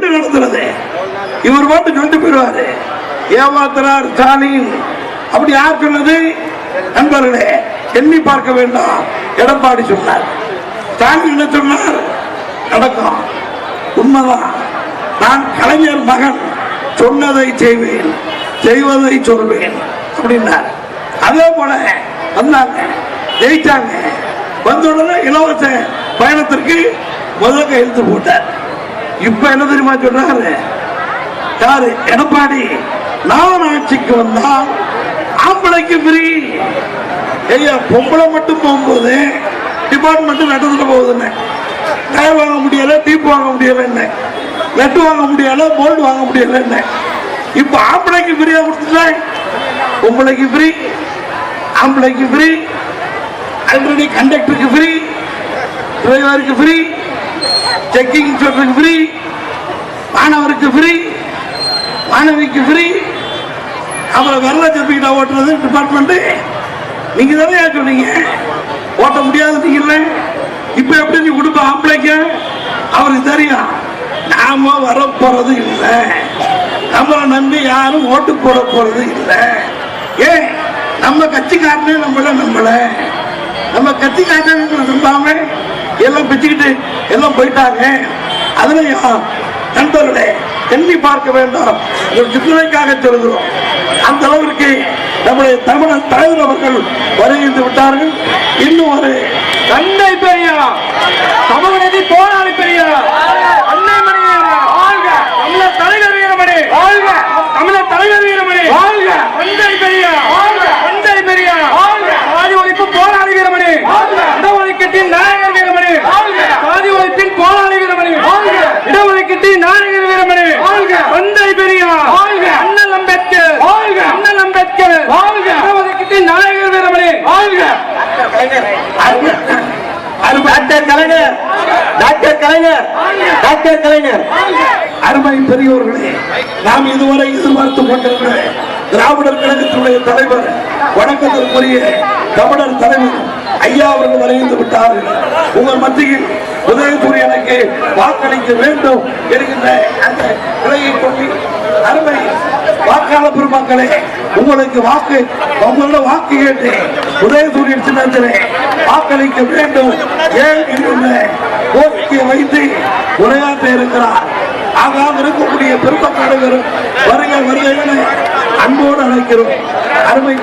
எப்படி நடத்துறது? இவர் பாட்டு சொல்லிட்டு போயிடுவாரு. ஏமாத்துறார் ஸ்டாலின். அப்படி யார் சொன்னது? நண்பர்களே, எண்ணி பார்க்க வேண்டாம். எடப்பாடி சொன்னார். ஸ்டாலின் என்ன சொன்னார்? நடக்கும், உண்மைதான். நான் கலைஞர் மகன், சொன்னதை செய்வேன், செய்வதை சொல்வேன் அப்படின்னார். அதே போல வந்தாங்க, ஜெயிச்சாங்க. வந்தவுடனே இலவச பயணத்திற்கு முதல் கையெழுத்து போட்டார். இப்ப என்ன தெரியுமா சொல்றாரு? யாரு? எடப்பாடி. நான் ஆட்சிக்கு வந்தால் ஆம்பளைக்கு ஃப்ரீ. ஐயா, பொம்பளை மட்டும் போகும்போது டிபார்ட்மெண்ட் நடந்துட்டு போகுதுன்னு, டயர் வாங்க முடியல, டீப் வாங்க முடியல, லட்டு வாங்க முடியல, போல்டு வாங்க முடியல. இப்ப ஆம்பளைக்கு ஃப்ரீயா கொடுத்துட்டேன். பொம்பளைக்கு ஃப்ரீ, ஆம்பளைக்கு ஃப்ரீ, ஆல்ரெடி கண்டக்டருக்கு ஃப்ரீ, டிரைவருக்கு ஃப்ரீ, செக்கிங் இன்ஸ்பெக்டருக்கு ஃப்ரீ, மாணவருக்கு ஃப்ரீ, மாணவிக்கு ஃப்ரீ. அப்புறம் வெள்ள சர்டிபிகேட் ஓட்டுறது டிபார்ட்மெண்ட் நீங்க தானே சொன்னீங்க, ஓட்ட முடியாது நீங்க. இப்ப எப்படி நீ கொடுப்ப ஆம்பளைக்கு? அவருக்கு தெரியும் நாம வரப்போறது இல்லை, நம்மளை நம்பி யாரும் ஓட்டு போட போறது இல்லை. ஏன்? நம்ம கட்சிக்காரனே நம்மள நம்ம கட்சிக்காரனே நம்பாம எல்லாம் பிச்சுக்கிட்டு எல்லாம் போயிட்டாங்க. அதுலயும் நண்பர்களே, எண்ணி பார்க்க வேண்டாம். ஒரு சிந்தனைக்காக சொல்கிறோம். அந்த அளவிற்கு நம்முடைய தமிழர் தலைவர் அவர்கள் வருகின்ற விட்டார்கள். இன்னும் ஒரு தந்தை பெரியார், சமூக நீதி போராளி பெரியார், அன்னை மணி வாழ்க, தமிழர் தலைவர் வீரமணி வாழ்க, தமிழர் தலைவர் வீரமணி வாழ்க, தந்தை பெரியார் வாழ்க, தந்தை பெரியார் வாழ்க, சாதி ஒழிப்பு போராளி வீரமணி வாழ்க, இடஒதுக்கீட்டின் நாயகர் வீரமணி வாழ்க, சாதி ஒழிப்பின் போராளி வீரமணி வாழ்க, இடஒதுக்கீட்டின் நாயகர் வீரமணி வாழ்க, தந்தை பெரியார் வாழ்க, அண்ணல் அம்பேத்கர் வாழ்க, அண்ணல் அம்பேத்கர் வாழ்க, இடஒதுக்கீட்டின் நாயகர் வீரமணி வாழ்க. டாக்டர் கலைஞர், டாக்டர் கலைஞர், டாக்டர் கலைஞர். அருமை பெரியோர்களே, நாம் இதுவரை எதிர்பார்த்துக் கொண்டிருந்த திராவிடர் கழகத்தினுடைய தலைவர், வணக்கத்திற்குரிய தமிழர் தலைவர் ஐயா அவர்கள் வருகின்ற விட்டார்கள். உங்கள் மத்தியில் உதயசூரியனுக்கு வாக்களிக்க வேண்டும் என்கின்ற அந்த நிலையை கொண்டு அருமை வாக்காளர் பெருமக்களே, உங்களுக்கு வாக்கு, உங்களோட வாக்கு கேட்டு உதயசூரியன் சின்னத்திலே வாக்களிக்க வேண்டும் ஏன் என்கின்ற கோரிக்கையை வைத்து உரையாற்ற இருக்கிறார். ஆகாமல் இருக்கக்கூடிய பெருமக்கள் வருகை வருகை அன்போடு அழைக்கிறோம். அருமை